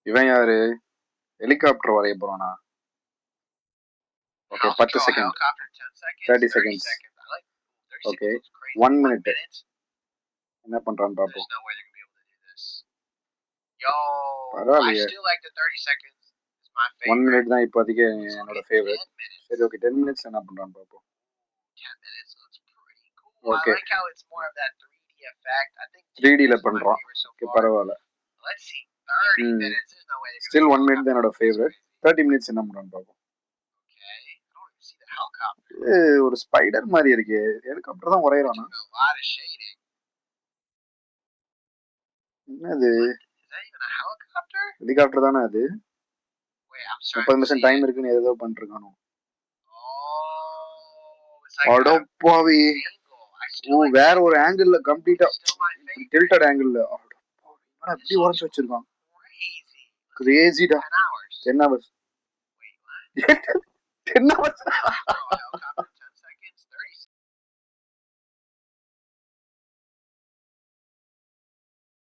இவன் யாரு? ஹெலிகாப்டர் வரைய போறானா? Okay 10 second 30 seconds okay 1 minute என்ன பண்றான்னு பாப்போம். பரவாயில்லையே 1 minute தான் இப்போதைக்கு என்னோட ஃபேவரட். சரி ஓகே 10 minutes என்ன பண்றான்னு பாப்போம். ஓகே 3Dல பண்றோம். ஓகே பரவாயில்ல. ஸ்டில் 1 minute தான் என்னோட ஃபேவரட். 30 minutes என்ன பண்றான்னு பாப்போம். ஒரு ஸ்பைடர் மாதிரி இருக்கு. ஹெலிகாப்டர் தான் வரையறானா? என்னது ஹெலிகாப்டர் தானே அது? 30 நிமிஷம் டைம் இருக்குன்னு ஏதோ பண்ணிருக்கானோ. அடப்பாவி. ஓ வேற ஒரு ஆங்கிள் கம்ப்ளீட்டா டில்டட் ஆங்கிள். அப்படி உரைச்சு வச்சிருக்கான். கிரேசிடா. 10 hours 10 hours